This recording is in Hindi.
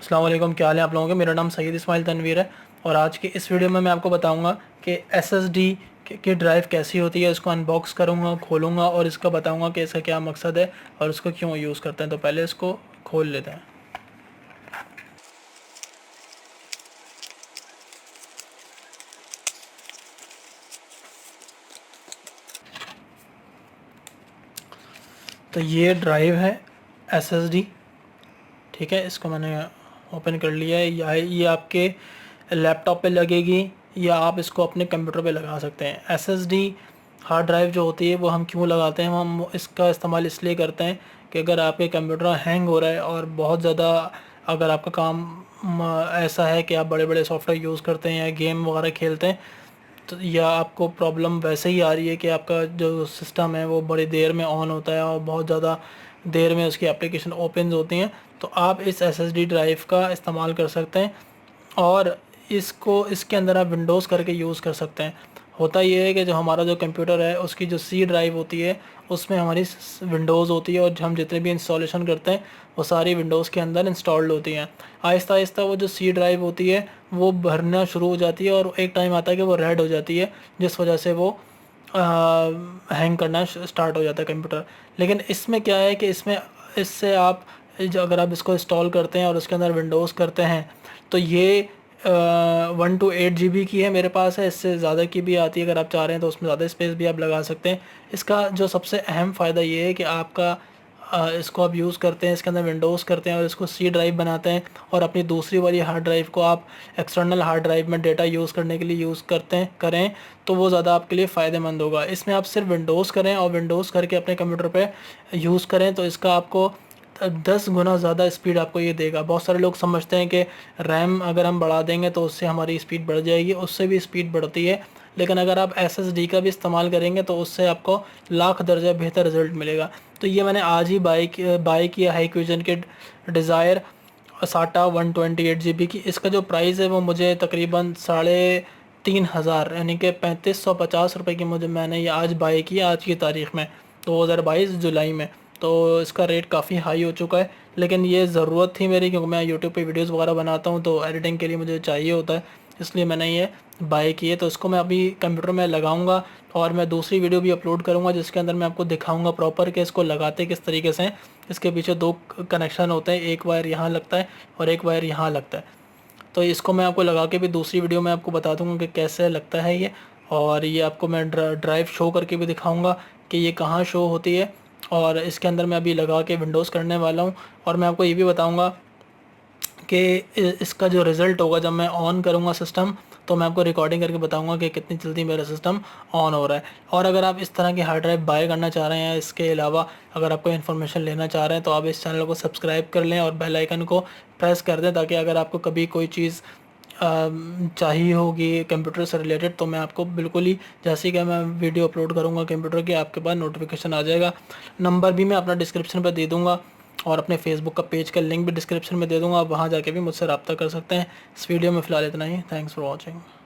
अस्सलाम वालेकुम, क्या हाल है आप लोगों के। मेरा नाम सैयद इस्माइल तनवीर है और आज की इस वीडियो में मैं आपको बताऊंगा कि एसएसडी की ड्राइव कैसी होती है। इसको अनबॉक्स करूंगा, खोलूंगा और इसका बताऊंगा कि इसका क्या मकसद है और इसको क्यों यूज़ करते हैं। तो पहले इसको खोल लेते हैं। तो ये ड्राइव है एसएसडी, ठीक है। इसको मैंने ओपन कर लिया है। ये आपके लैपटॉप पे लगेगी या आप इसको अपने कंप्यूटर पे लगा सकते हैं। एसएसडी हार्ड ड्राइव जो होती है वो हम क्यों लगाते हैं, हम इसका इस्तेमाल इसलिए करते हैं कि अगर आपके कंप्यूटर हैंग हो रहा है और बहुत ज़्यादा अगर आपका काम ऐसा है कि आप बड़े बड़े सॉफ्टवेयर यूज़ करते हैं या गेम वगैरह खेलते हैं, तो या आपको प्रॉब्लम वैसे ही आ रही है कि आपका जो सिस्टम है वो बड़ी देर में ऑन होता है और बहुत ज़्यादा देर में उसकी एप्लीकेशन ओपन होती हैं, तो आप इस एसएसडी ड्राइव का इस्तेमाल कर सकते हैं और इसको इसके अंदर आप विंडोज़ करके यूज़ कर सकते हैं। होता ये है कि जो हमारा जो कंप्यूटर है उसकी जो सी ड्राइव होती है उसमें हमारी विंडोज़ होती है और हम जितने भी इंस्टॉलेशन करते हैं वो सारी विंडोज़ के अंदर इंस्टॉल्ड होती हैं। आहिस्ता आहिस्ता वो जो सी ड्राइव होती है वो भरना शुरू हो जाती है और एक टाइम आता है कि वो रेड हो जाती है, जिस वजह से वो हैंग करना स्टार्ट हो जाता है कंप्यूटर। लेकिन इसमें क्या है कि इससे आप अगर आप इसको इंस्टॉल करते हैं और उसके अंदर विंडोज़ करते हैं तो ये 1 to 8 GB की है, मेरे पास है। इससे ज़्यादा की भी आती है, अगर आप चाह रहे हैं तो उसमें ज़्यादा स्पेस भी आप लगा सकते हैं। इसका जो सबसे अहम फ़ायदा ये है कि आपका इसको आप यूज़ करते हैं, इसके अंदर विंडोज़ करते हैं और इसको सी ड्राइव बनाते हैं और अपनी दूसरी वाली हार्ड ड्राइव को आप एक्सटर्नल हार्ड ड्राइव में डेटा यूज़ करने के लिए यूज़ करें तो वो ज़्यादा आपके लिए फ़ायदेमंद होगा। इसमें आप सिर्फ विंडोज़ करें और विंडोज़ करके अपने कंप्यूटर पे यूज़ करें तो इसका आपको 10 गुना ज़्यादा स्पीड आपको ये देगा। बहुत सारे लोग समझते हैं कि रैम अगर हम बढ़ा देंगे तो उससे हमारी स्पीड बढ़ जाएगी, उससे भी स्पीड बढ़ती है। लेकिन अगर आप एसएसडी का भी इस्तेमाल करेंगे तो उससे आपको लाख दर्जा बेहतर रिज़ल्ट मिलेगा। तो ये मैंने आज ही बाई किया हाईक्विजन के डिज़ायर साटा 128 GB की। इसका जो प्राइस है वो मुझे तकरीबन 3,500 यानी कि 3550 रुपये की मैंने ये आज बाई किया, आज की तारीख़ में 2022 जुलाई में। तो इसका रेट काफ़ी हाई हो चुका है, लेकिन ये ज़रूरत थी मेरी क्योंकि मैं यूट्यूब पे वीडियोस वगैरह बनाता हूँ तो एडिटिंग के लिए मुझे चाहिए होता है, इसलिए मैंने ये बाय किए। तो इसको मैं अभी कंप्यूटर में लगाऊंगा और मैं दूसरी वीडियो भी अपलोड करूंगा जिसके अंदर मैं आपको दिखाऊंगा प्रॉपर कि इसको लगाते किस तरीके से हैं। इसके पीछे 2 कनेक्शन होते हैं, एक वायर यहाँ लगता है और एक वायर यहाँ लगता है। तो इसको मैं आपको लगा के भी दूसरी वीडियो में आपको बता दूंगा कि कैसे लगता है ये, और ये आपको मैं ड्राइव शो करके भी दिखाऊंगा कि ये कहाँ शो होती है। और इसके अंदर मैं अभी लगा के विंडोज़ करने वाला हूँ और मैं आपको ये भी बताऊंगा कि इसका जो रिज़ल्ट होगा जब मैं ऑन करूँगा सिस्टम तो मैं आपको रिकॉर्डिंग करके बताऊंगा कि कितनी जल्दी मेरा सिस्टम ऑन हो रहा है। और अगर आप इस तरह की हार्ड ड्राइव बाय करना चाह रहे हैं, इसके अलावा अगर आप कोई इन्फॉर्मेशन लेना चाह रहे हैं तो आप इस चैनल को सब्सक्राइब कर लें और बेल आइकन को प्रेस कर दें, ताकि अगर आपको कभी कोई चीज़ चाहिए होगी कंप्यूटर से रिलेटेड तो मैं आपको बिल्कुल ही जैसे कि मैं वीडियो अपलोड करूँगा कंप्यूटर की, आपके पास नोटिफिकेशन आ जाएगा। नंबर भी मैं अपना डिस्क्रिप्शन पर दे दूँगा और अपने फेसबुक का पेज का लिंक भी डिस्क्रिप्शन में दे दूँगा, आप वहाँ जाके भी मुझसे रब्ता कर सकते हैं। इस वीडियो में फ़िलहाल इतना ही। Thanks for watching.